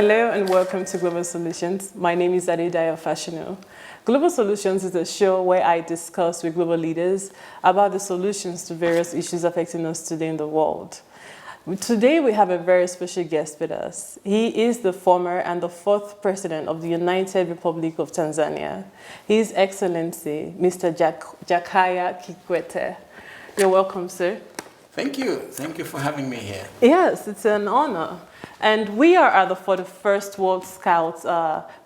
Hello and welcome to Global Solutions. My name is Adedayo Fashanu. Global Solutions is a show where I discuss with global leaders about the solutions to various issues affecting us today in the world. Today we have a very special guest with us. He is the former and the fourth president of the United Republic of Tanzania. His Excellency, Mr. Jakaya Kikwete. You're welcome, sir. Thank you. Thank you for having me here. Yes, it's an honor. And we are at the 41st World Scouts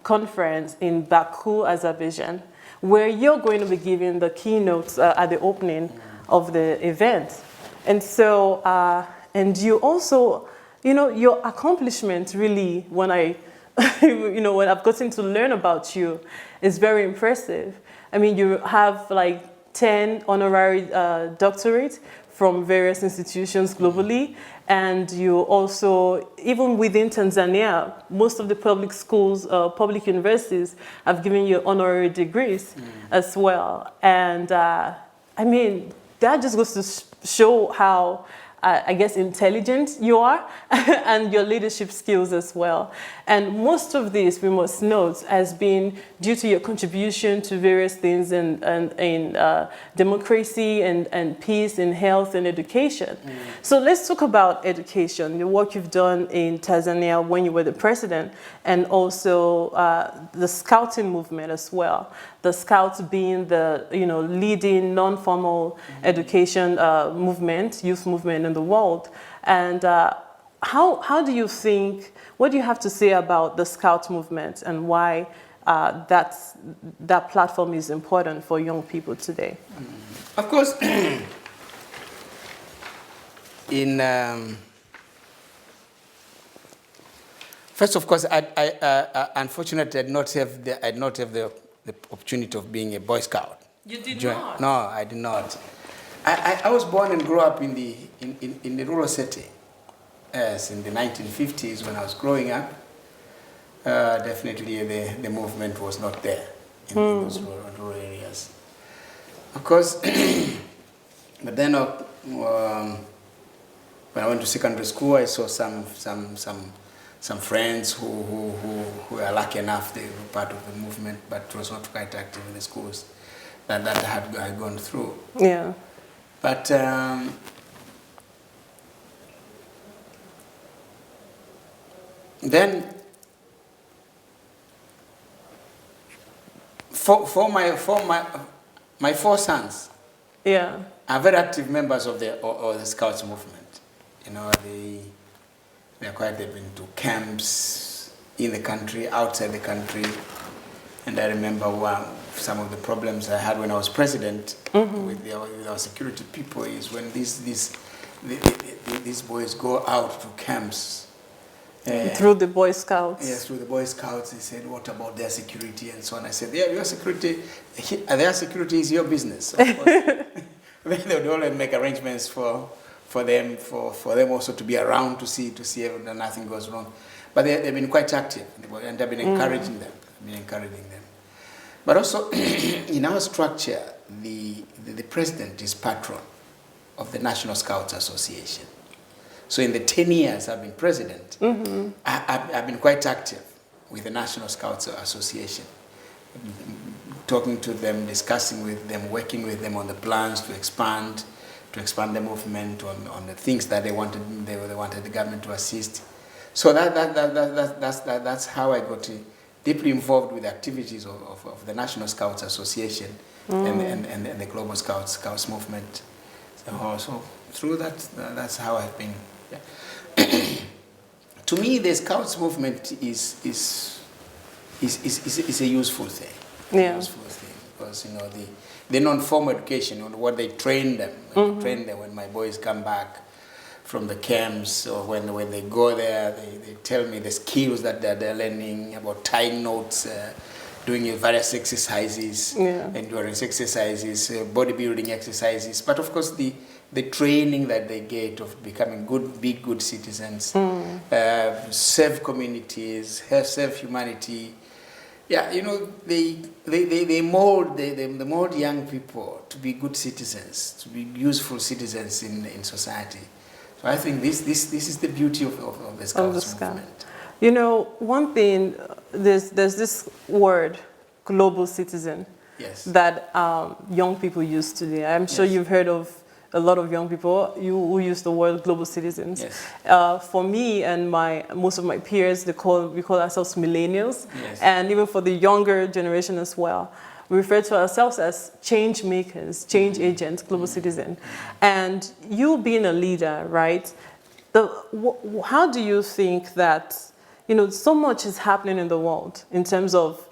Conference in Baku, Azerbaijan, where you're going to be giving the keynotes at the opening of the event. And so, and you also, your accomplishment really, when when I've gotten to learn about you, is very impressive. I mean, you have like 10 honorary doctorates from various institutions globally. And you also, even within Tanzania, most of the public schools, public universities have given you honorary degrees as well. And I mean, that just goes to show how, I guess, intelligent you are and your leadership skills as well. And most of this, we must note, has been due to your contribution to various things in democracy and peace and health and education. So let's talk about education, the work you've done in Tanzania when you were the president, and also the scouting movement as well. The Scouts being the leading non-formal education movement, youth movement in the world. And how do you think, what do you have to say about the Scout movement and why that platform is important for young people today? Of course, first, of course, I unfortunately did not have the opportunity of being a Boy Scout. You did not? No, I did not. I was born and grew up in the rural setting. Yes, in the 1950s when I was growing up, definitely the movement was not there in those rural areas. Of course, but then when I went to secondary school, I saw some friends who were lucky enough they were part of the movement, but was not quite active in the schools that I had gone through. Yeah. But then for my four sons, yeah, are very active members of the Scouts movement. They've been to camps in the country, outside the country, and I remember some of the problems I had when I was president with our security people is when these boys go out to camps. Through the Boy Scouts. Yes, through the Boy Scouts. They said, what about their security and so on. I said, yeah, their security is your business. Of course. They would always make arrangements for them also to be around to see that nothing goes wrong. But they've been quite active, and I've been encouraging them. But also, in our structure, the president is patron of the National Scouts Association. So in the 10 years I've been president, I've been quite active with the National Scouts Association, talking to them, discussing with them, working with them on the plans to expand the movement, on the things that they wanted the government to assist. So that's how I got deeply involved with the activities of the National Scouts Association and the Global Scouts movement. So through that, that's how I've been. Yeah. To me, the Scouts movement is a useful thing. Yeah. Useful thing because the non-formal education, what they train them, when my boys come back from the camps or when they go there, they tell me the skills that they're learning about tying knots, doing various exercises, endurance exercises, bodybuilding exercises. But of course, the training that they get of becoming good citizens, serve communities, serve humanity. Yeah, they mold young people to be good citizens, to be useful citizens in society. So I think this is the beauty of the Scouts movement. You know, one thing, there's this word, global citizen, Yes. that young people use today. I'm sure Yes. you've heard of a lot of young people who use the word global citizens. Yes. For me and most of my peers, we call ourselves millennials. Yes. And even for the younger generation as well, we refer to ourselves as change makers, change agents, global citizen. And you being a leader, right? How do you think that, you know, so much is happening in the world in terms of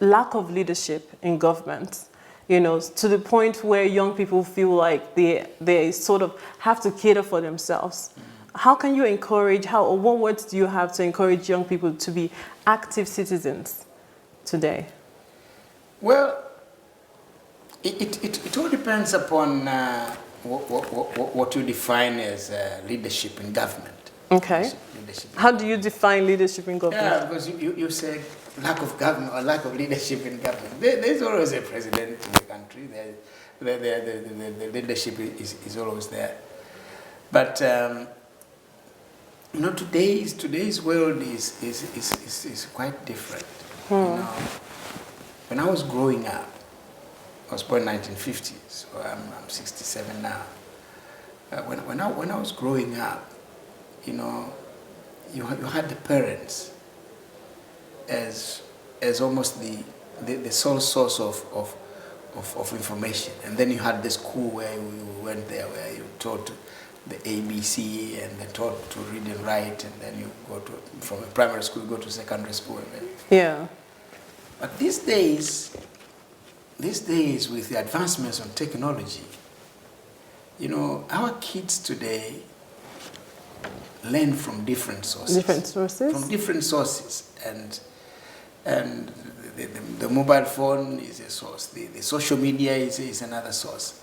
lack of leadership in government, you know, to the point where young people feel like they sort of have to cater for themselves. How can you encourage, or what words do you have to encourage young people to be active citizens today? Well, it all depends upon what you define as leadership in government. Okay. Leadership. How do you define leadership in government? Yeah, because you said lack of government or lack of leadership in government. There's always a president in the country. The leadership is always there. But you know, today's world is quite different. You know, when I was growing up, I was born in 1950, so I'm 67 now. When I was growing up, you know, you had the parents as almost the sole source of information, and then you had the school where you went there, where you taught the ABC and then taught to read and write, and then you go to, from a primary school, you go to secondary school. Yeah. But these days, with the advancements on technology, you know, our kids today learn from different sources. Different sources? From different sources. And the mobile phone is a source. The social media is another source.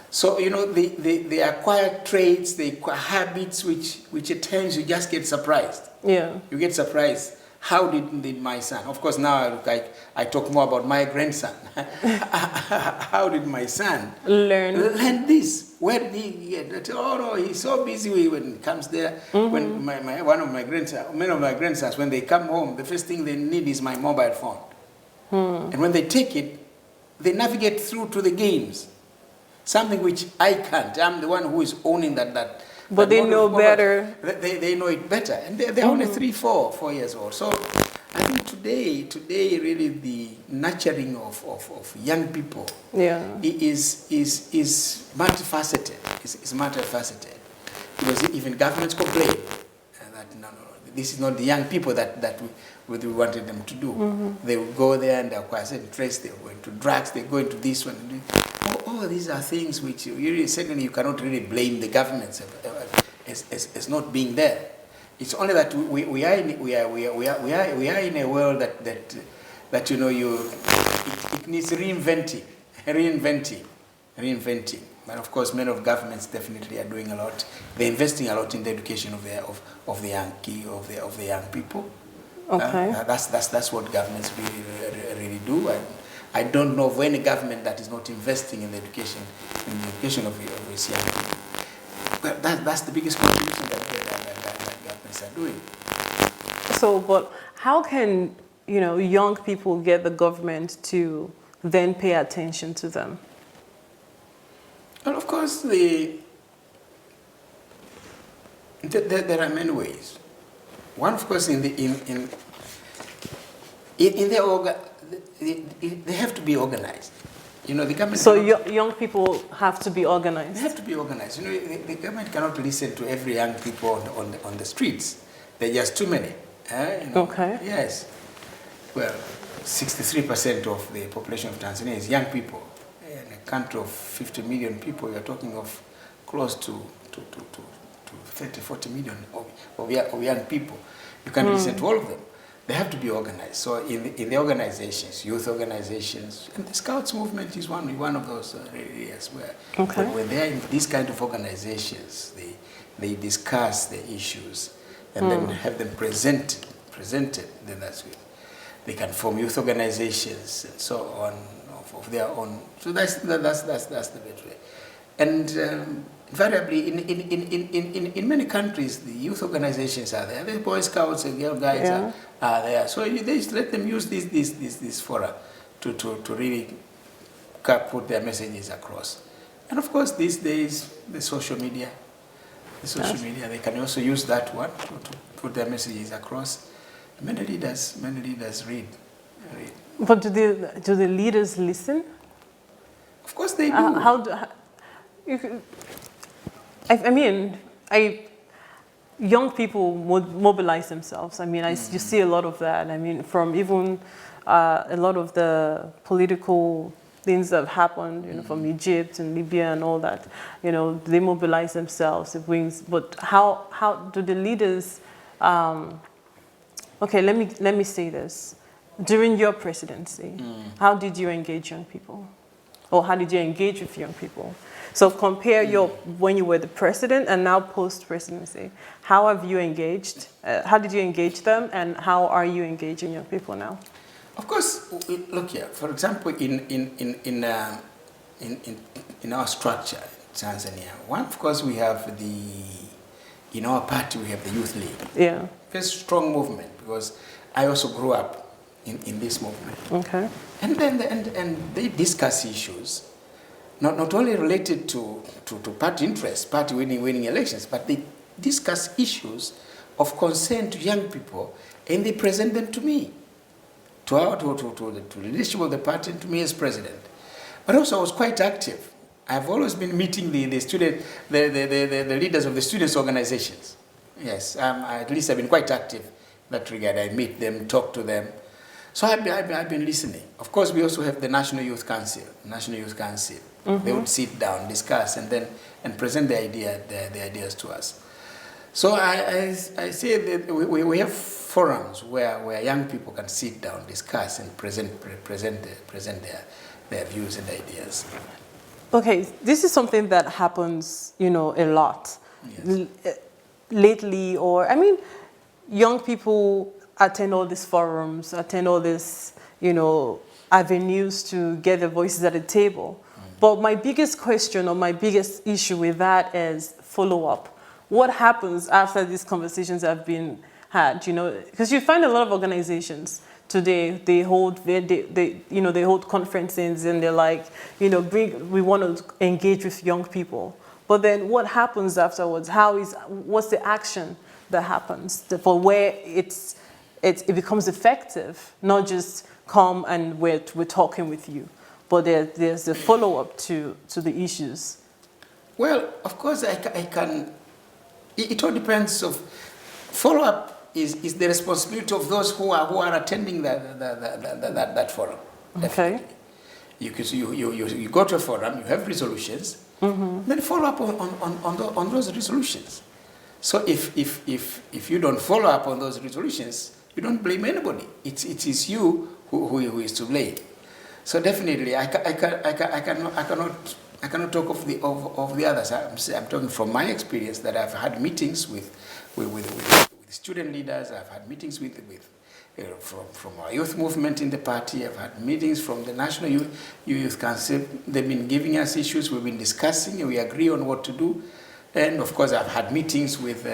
So, you know, they acquire traits, they acquire habits, which at times you just get surprised. Yeah. You get surprised. How did my son? Of course, now I talk more about my grandson. How did my son learn this? Where did he get it? Oh no, he's so busy when he comes there. When one of my grandsons, when they come home, the first thing they need is my mobile phone. And when they take it, they navigate through to the games. Something which I can't. I'm the one who is owning that. But they know better. They know it better. And they're only 4 years old. So I think today really the nurturing of young people is multifaceted. It's multifaceted. Because even governments complain that no, this is not the young people that we wanted them to do. They will go there and acquire certain traits. They go into drugs. They go into this one. All these are things which certainly you cannot really blame the governments as not being there. It's only that we are in a world that you know it needs reinventing. But of course, many of governments definitely are doing a lot. They're investing a lot in the education of the young people. Okay. That's what governments really do. I don't know of any government that is not investing in the education of its young people. But that's the biggest contribution that governments are doing. So, but how can, you know, young people get the government to then pay attention to them? Well, of course, there are many ways. One, of course, they have to be organized. You know, the government. So young people have to be organized. They have to be organized. You know, the government cannot listen to every young people on the streets. There are just too many. You know? Okay. Yes. Well, 63% of the population of Tanzania is young people. In a country of 50 million people, you're talking of close to 30, 40 million of young people. You can't listen to all of them. They have to be organized. So in the organizations, youth organizations, and the Scouts movement is one of those areas where when they are in these kind of organizations, they discuss the issues and then have them presented. Then that's good. They can form youth organizations and so on of their own. So that's the best way. And invariably, in many countries, the youth organizations are there. The Boy Scouts and Girl Guides are there. So they just let them use this fora to really put their messages across. And of course, these days, the social media, they can also use that one to put their messages across. Many leaders read. But do the leaders listen? Of course they do. Young people mobilize themselves. I mean, you see a lot of that. I mean, from even a lot of the political things that have happened, you know, from Egypt and Libya and all that, you know, they mobilize themselves. It brings, but how do the leaders? Okay, let me say this. During your presidency, how did you engage young people, or how did you engage with young people? So compare when you were the president and now post-presidency. How have you engaged? How did you engage them, and how are you engaging young people now? Of course, look here. For example, in our structure, Tanzania, of course, we have in our party we have the Youth League. Yeah. Very strong movement, because I also grew up in this movement. Okay. And then they discuss issues, not only related to party interests, party winning elections, but they discuss issues of concern to young people, and they present them to me, to the leadership of the party, and to me as president. But also I was quite active. I've always been meeting the leaders of the students' organizations. Yes, at least I've been quite active in that regard. I meet them, talk to them. So I've been listening. Of course, we also have the National Youth Council. They would sit down, discuss, and present the ideas to us. So I say that we have forums where young people can sit down, discuss, and present their views and ideas. Okay, this is something that happens, you know, a lot. Yes. Lately, young people attend all these forums, attend all these, you know, avenues to get their voices at the table. But my biggest question, or my biggest issue with that, is follow-up. What happens after these conversations have been had? You know, because you find a lot of organizations today, they hold conferences, and they're like, you know, we want to engage with young people. But then what happens afterwards? What's the action that happens for where it becomes effective? Not just come and we're talking with you, but there's a follow-up to the issues. Well, of course, I can. It all depends. Of follow-up is the responsibility of those who are attending that forum. Okay. You go to a forum, you have resolutions, then follow up on those resolutions. So if you don't follow up on those resolutions, you don't blame anybody. It is you who is to blame. So definitely, I cannot talk of the others. I'm talking from my experience, that I've had meetings with student leaders. I've had meetings from our youth movement in the party. I've had meetings from the National Youth Council. They've been giving us issues. We've been discussing, and we agree on what to do. And of course, I've had meetings with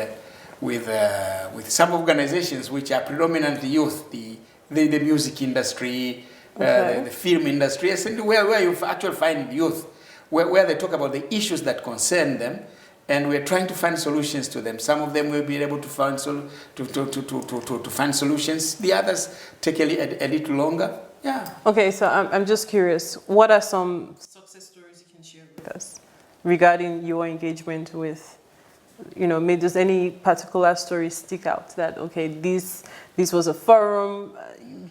some organizations which are predominantly youth, the music industry, the film industry, where you actually find youth, where they talk about the issues that concern them, and we're trying to find solutions to them. Some of them will be able to find solutions. The others take a little longer. Yeah. Okay, so I'm just curious. What are some success stories you can share with us regarding your engagement with, you know, does any particular story stick out that, okay, this was a forum,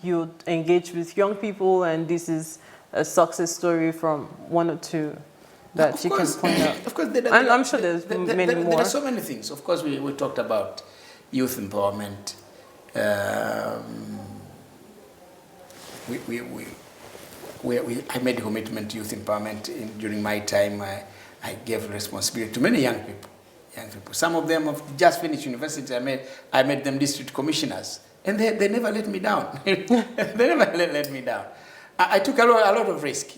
you engaged with young people, and this is a success story from one or two that you can point out? Of course, I'm sure there's many more. There are so many things. Of course, we talked about youth empowerment. I made a commitment to youth empowerment during my time. I gave responsibility to many young people. Some of them have just finished university. I made them district commissioners, and they never let me down. They never let me down. I took a lot of risk,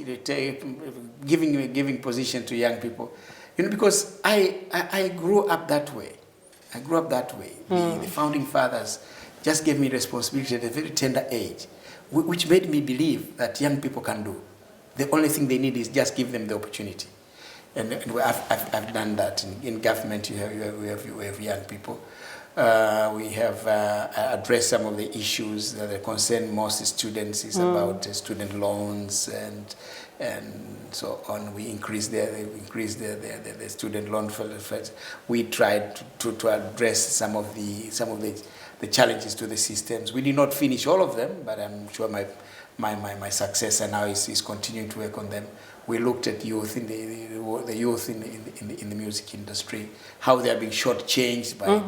giving position to young people. You know, because I grew up that way. I grew up that way. The founding fathers just gave me responsibility at a very tender age, which made me believe that young people can do. The only thing they need is just give them the opportunity. And I've done that. In government, we have young people. We have addressed some of the issues that concern most students. It's about student loans and so on. We increased the student loan for. We tried to address some of the challenges to the systems. We did not finish all of them, but I'm sure my successor now is continuing to work on them. We looked at youth in the youth in the music industry, how they are being shortchanged by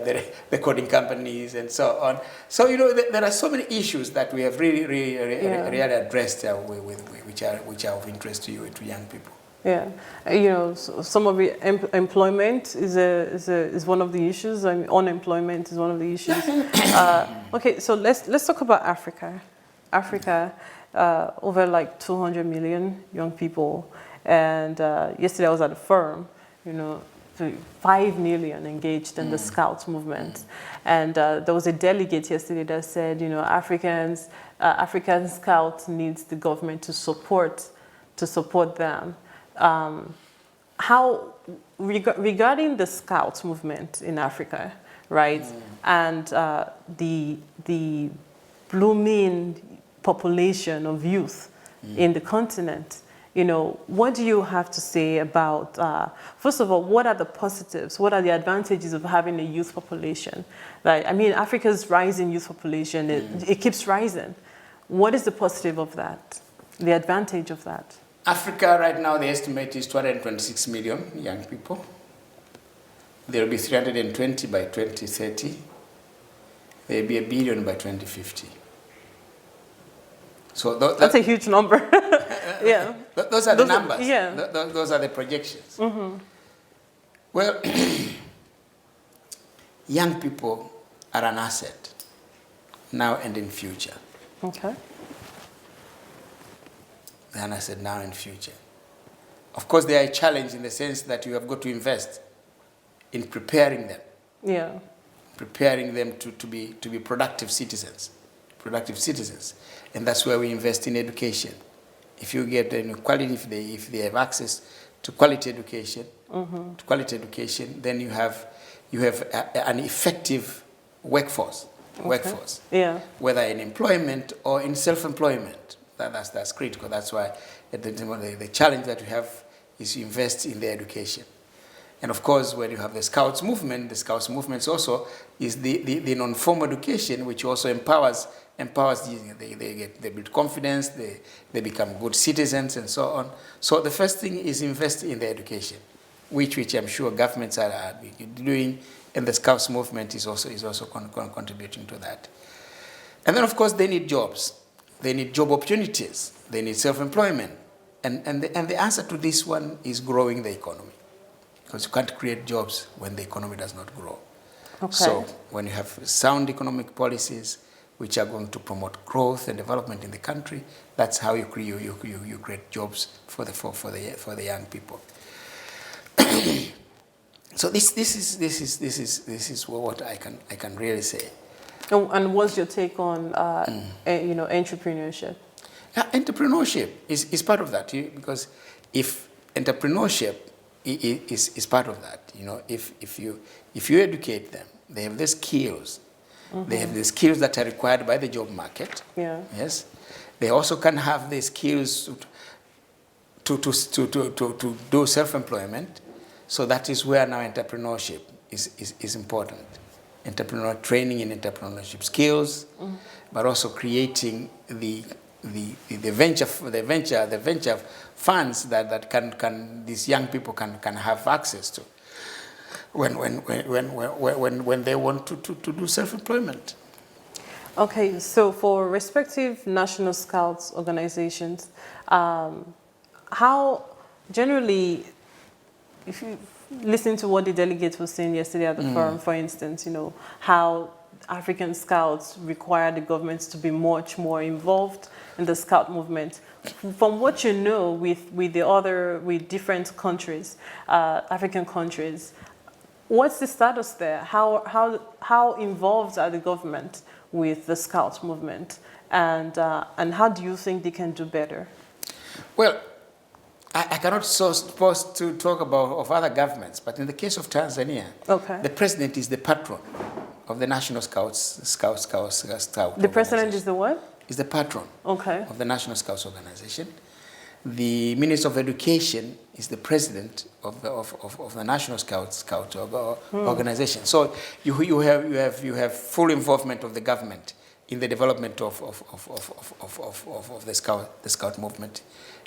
the recording companies and so on. So you know there are so many issues that we have really addressed which are of interest to young people. Yeah, you know, some of the employment is one of the issues. I mean, unemployment is one of the issues. Okay, so let's talk about Africa. Africa, over like 200 million young people, and yesterday I was at a firm, you know, 5 million engaged in the Scouts movement, and there was a delegate yesterday that said, you know, African Scouts needs the government to support them. How regarding the Scouts movement in Africa, right, and the blooming population of youth in the continent, you know, what do you have to say about, first of all, what are the positives, what are the advantages of having a youth population? Like, I mean, Africa's rising youth population, it keeps rising. What is the positive of that, the advantage of that? Africa right now, the estimate is 226 million young people. There will be 320 by 2030. There will be 1 billion by 2050. So that's a huge number. Yeah. Those are the numbers. Yeah. Those are the projections. Well, young people are an asset now and in future. Okay. They're an asset now and future. Of course, they are a challenge in the sense that you have got to invest in preparing them. Yeah. Preparing them to be productive citizens. And that's where we invest in education. If you get quality, if they have access to quality education, then you have an effective workforce. Yeah. Whether in employment or in self-employment, that's critical. That's why the challenge that we have is to invest in the education. And of course, when you have the Scouts movement also is the non-formal education, which also empowers they build confidence, they become good citizens and so on. So the first thing is invest in the education, which I'm sure governments are doing, and the Scouts movement is also contributing to that. And then of course they need jobs, they need job opportunities, they need self-employment, and the answer to this one is growing the economy, because you can't create jobs when the economy does not grow. Okay. So when you have sound economic policies which are going to promote growth and development in the country, that's how you create jobs for the young people. So this is what I can really say. And what's your take on entrepreneurship? Entrepreneurship is part of that, because if entrepreneurship is part of that, if you educate them, they have the skills. They have the skills that are required by the job market. Yeah. Yes. They also can have the skills to do self-employment. So that is where now entrepreneurship is important. Entrepreneurial training in entrepreneurship skills, but also creating the venture funds that these young people can have access to when they want to do self-employment. Okay, so for respective National Scouts organizations, how generally, if you listen to what the delegate was saying yesterday at the forum, for instance, how African scouts require the government to be much more involved in the scout movement. From what you know with different countries, African countries, what's the status there? How involved are the government with the scout movement, and how do you think they can do better? Well, I cannot supposed to talk about of other governments, but in the case of Tanzania, okay, the president is the patron of the National Scouts. The president is the what? Is the patron, okay, of the National Scouts organization. The Minister of Education is the president of the National Scout organization. So you have full involvement of the government in the development of the scout movement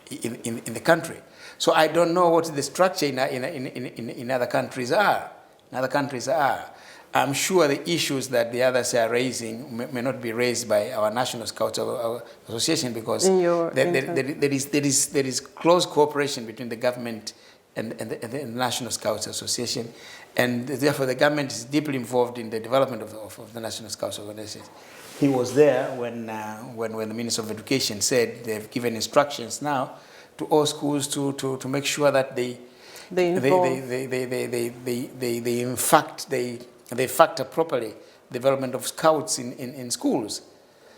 in the country. So I don't know what the structure in other countries are. I'm sure the issues that the others are raising may not be raised by our National Scouts Association, because there is close cooperation between the government and the National Scouts Association, and therefore the government is deeply involved in the development of the National Scouts Organization. He was there when the Minister of Education said they've given instructions now to all schools to make sure that they factor properly development of scouts in schools.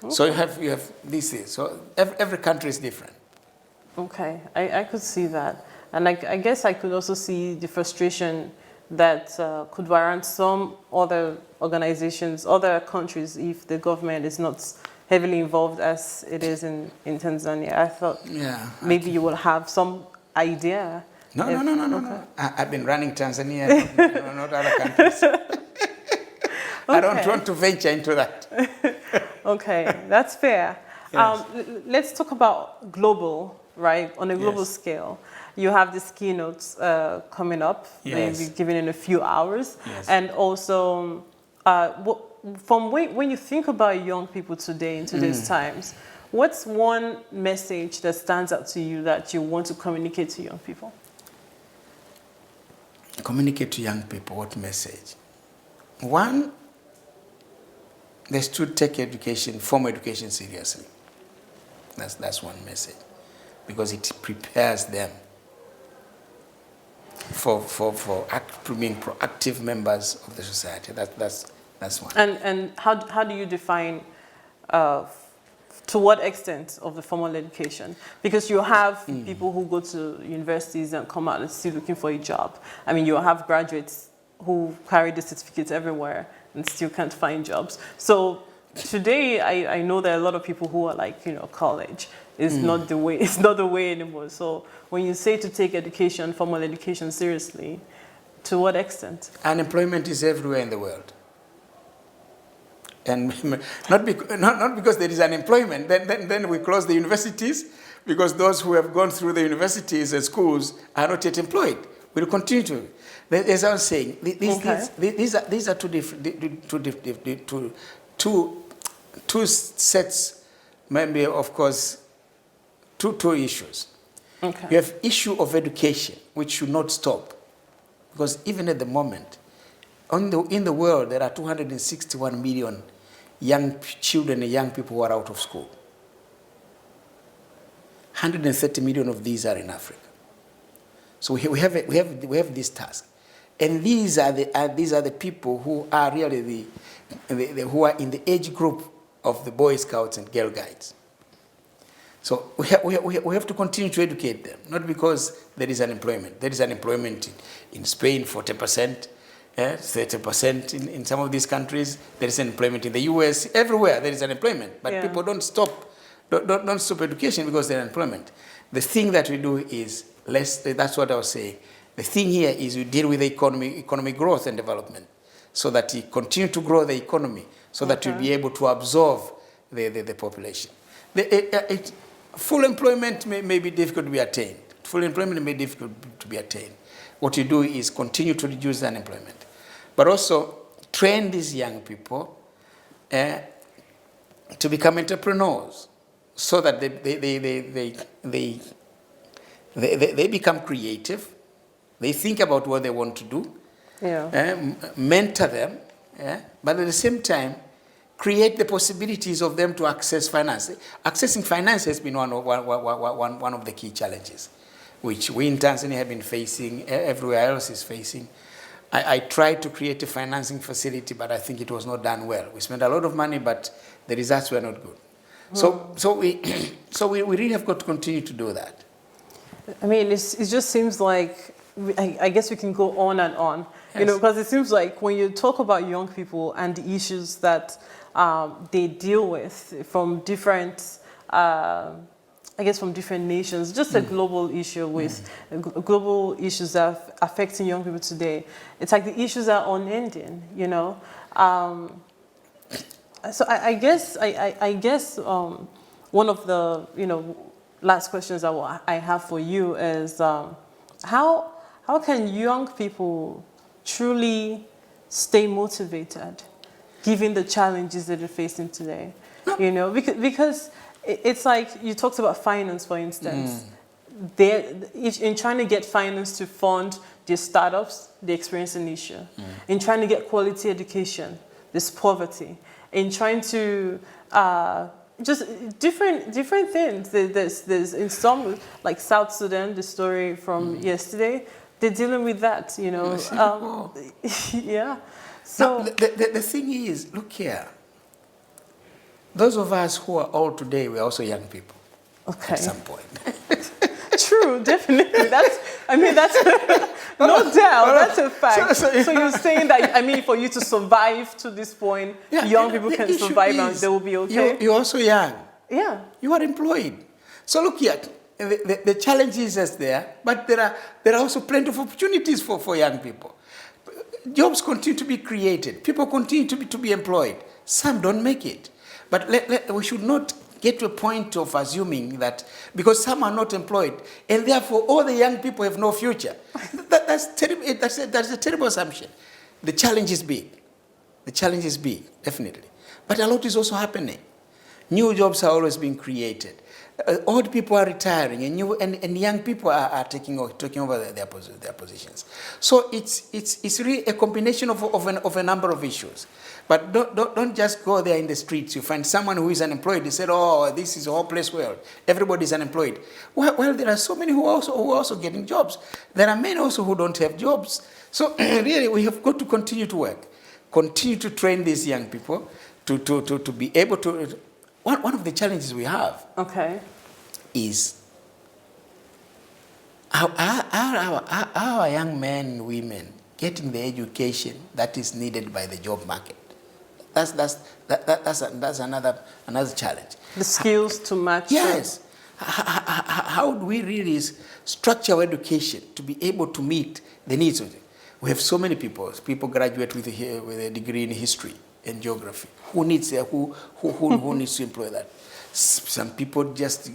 Okay. So you have these things. So every country is different. Okay, I could see that, and I guess I could also see the frustration that could warrant some other organizations, other countries, if the government is not heavily involved as it is in Tanzania. I thought maybe you will have some idea. No. I've been running Tanzania, not other countries. Okay. I don't want to venture into that. Okay, that's fair. Yes. Let's talk about global, right? On a global scale. You have this keynotes coming up. Yes. Maybe given in a few hours. Yes. And also, from when you think about young people today in today's times, what's one message that stands out to you that you want to communicate to young people? Communicate to young people, what message? One, they should take formal education seriously. That's one message, because it prepares them for being proactive members of the society. That's one. And how do you define to what extent of the formal education? Because you have people who go to universities and come out and still looking for a job. I mean, you have graduates who carry the certificates everywhere and still can't find jobs. So today, I know there are a lot of people who are like, college is not the way. It's not the way anymore. So when you say to take education, formal education seriously, to what extent? Unemployment is everywhere in the world. And not because there is unemployment, then we close the universities, because those who have gone through the universities and schools are not yet employed. We'll continue to. As I was saying, these are two sets, maybe, of course, two issues. Okay. You have issue of education, which should not stop, because even at the moment, in the world, there are 261 million young children and young people who are out of school. 130 million of these are in Africa. So we have this task, and these are the people who are really who are in the age group of the Boy Scouts and Girl Guides. So we have to continue to educate them, not because there is unemployment. There is unemployment in Spain, 40%. 30% in some of these countries. There is unemployment in the US. Everywhere there is unemployment, but people don't stop education because there is unemployment. The thing that we do is that's what I was saying. The thing here is we deal with the economic growth and development, so that you continue to grow the economy, so that you'll be able to absorb the population. Full employment may be difficult to be attained. Full employment may be difficult to be attained. What you do is continue to reduce the unemployment, but also train these young people to become entrepreneurs, so that they become creative. They think about what they want to do. Mentor them, but at the same time, create the possibilities of them to access finance. Accessing finance has been one of the key challenges, which we in Tanzania have been facing, everywhere else is facing. I tried to create a financing facility, but I think it was not done well. We spent a lot of money, but the results were not good. So we really have got to continue to do that. I mean, it just seems like, I guess we can go on and on, Yes. you know, because it seems like when you talk about young people and the issues that they deal with from different, I guess from different nations, just a global issue with global issues that are affecting young people today. It's like the issues are unending, you know. So I guess one of the, you know, last questions I have for you is how can young people truly stay motivated given the challenges that they're facing today? You know, because it's like you talked about finance, for instance. In trying to get finance to fund their startups, they experience an issue. In trying to get quality education, there's poverty. In trying to just different things. There's in some, like South Sudan, the story from yesterday, they're dealing with that, you know. Yeah. So now, the thing is, look here. Those of us who are old today, we're also young people. Okay. At some point. True, definitely. That's no doubt. That's a fact. So you're saying that, I mean, for you to survive to this point, young people can survive and they will be okay? You're also young. Yeah. You are employed. So look here, the challenge is just there, but there are also plenty of opportunities for young people. Jobs continue to be created. People continue to be employed. Some don't make it. But we should not get to a point of assuming that because some are not employed, and therefore all the young people have no future. That's terrible. That's a terrible assumption. The challenge is big. The challenge is big, definitely. But a lot is also happening. New jobs are always being created. Old people are retiring, and young people are taking over their positions. So it's really a combination of a number of issues. But don't just go there in the streets. You find someone who is unemployed. They said, "Oh, this is a hopeless world. Everybody is unemployed." Well, there are so many who are also getting jobs. There are many also who don't have jobs. So really, we have got to continue to work, continue to train these young people to be able to. One of the challenges we have is our young men and women getting the education that is needed by the job market. That's another challenge. The skills to match. Yes. How do we really structure our education to be able to meet the needs of it? We have so many people. People graduate with a degree in history and geography. Who needs who needs to employ that? Some people just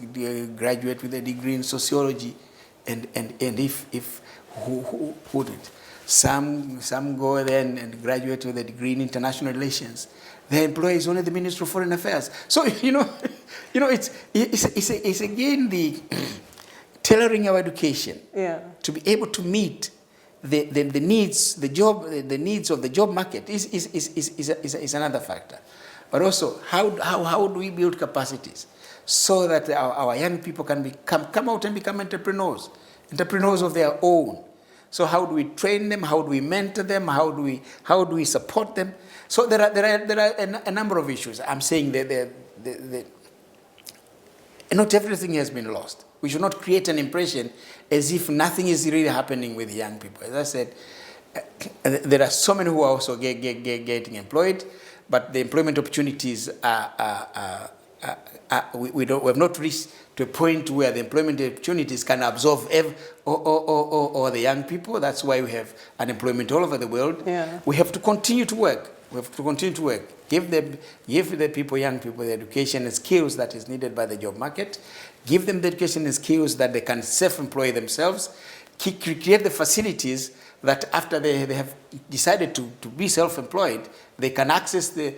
graduate with a degree in sociology, and if who did? Some go there and graduate with a degree in international relations. Their employer is only the Ministry of Foreign Affairs. So it's again the tailoring our education to be able to meet the needs of the job market is another factor. But also how do we build capacities so that our young people can come out and become entrepreneurs of their own. So how do we train them? How do we mentor them? How do we support them? So there are a number of issues. I'm saying that not everything has been lost. We should not create an impression as if nothing is really happening with young people. As I said, there are so many who are also getting employed, but the employment opportunities we have not reached to a point where the employment opportunities can absorb all the young people. That's why we have unemployment all over the world. Yeah. We have to continue to work. Give the people, young people, the education and skills that is needed by the job market. Give them the education and skills that they can self-employ themselves. Create the facilities that after they have decided to be self-employed, they can access the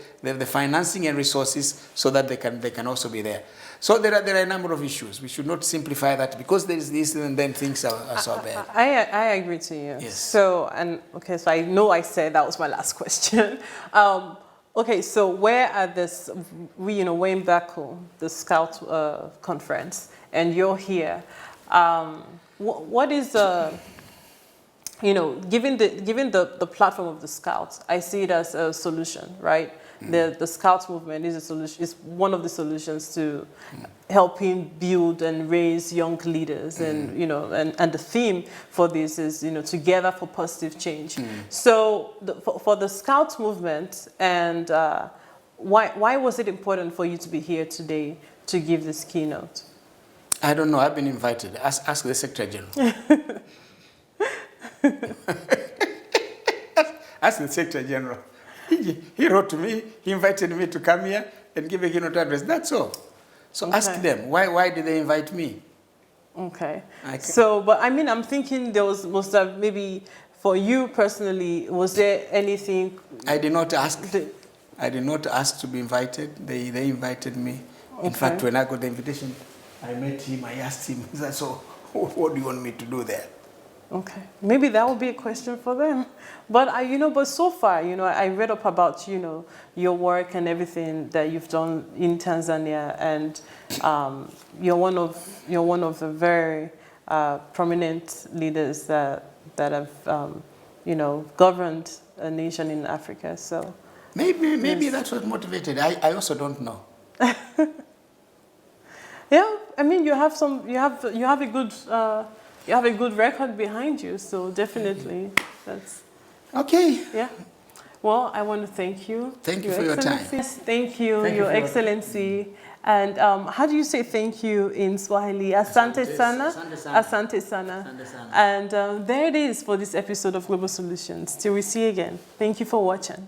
financing and resources so that they can also be there. So there are a number of issues. We should not simplify that because there is this and then things are so bad. I agree to you. Yes. So I know I said that was my last question. Okay, so we're at this, we're in Baku, the Scout conference, and you're here. What is given the platform of the Scouts, I see it as a solution, right? The Scouts movement is a solution, is one of the solutions to helping build and raise young leaders, and and the theme for this is together for positive change. So for the Scouts movement, and why was it important for you to be here today to give this keynote? I don't know. I've been invited. Ask the Secretary General. Ask the Secretary General. He wrote to me. He invited me to come here and give a keynote address. That's all. So ask them, why did they invite me? Okay. So, but I mean, I'm thinking there must have maybe, for you personally, was there anything? I did not ask. I did not ask to be invited. They invited me. In fact, when I got the invitation, I met him, I asked him, so what do you want me to do there? Okay, maybe that would be a question for them. But but so far, I read up about your work and everything that you've done in Tanzania, and you're one of the very prominent leaders that have governed a nation in Africa. So maybe that's what motivated. I also don't know. Yeah, I mean, you have a good record behind you, so definitely that's okay. Yeah. Well, I want to thank you. Thank you for your time. Thank you, Your Excellency. And how do you say thank you in Swahili? Asante sana. Asante sana. And there it is for this episode of Global Solutions. Till we see you again. Thank you for watching.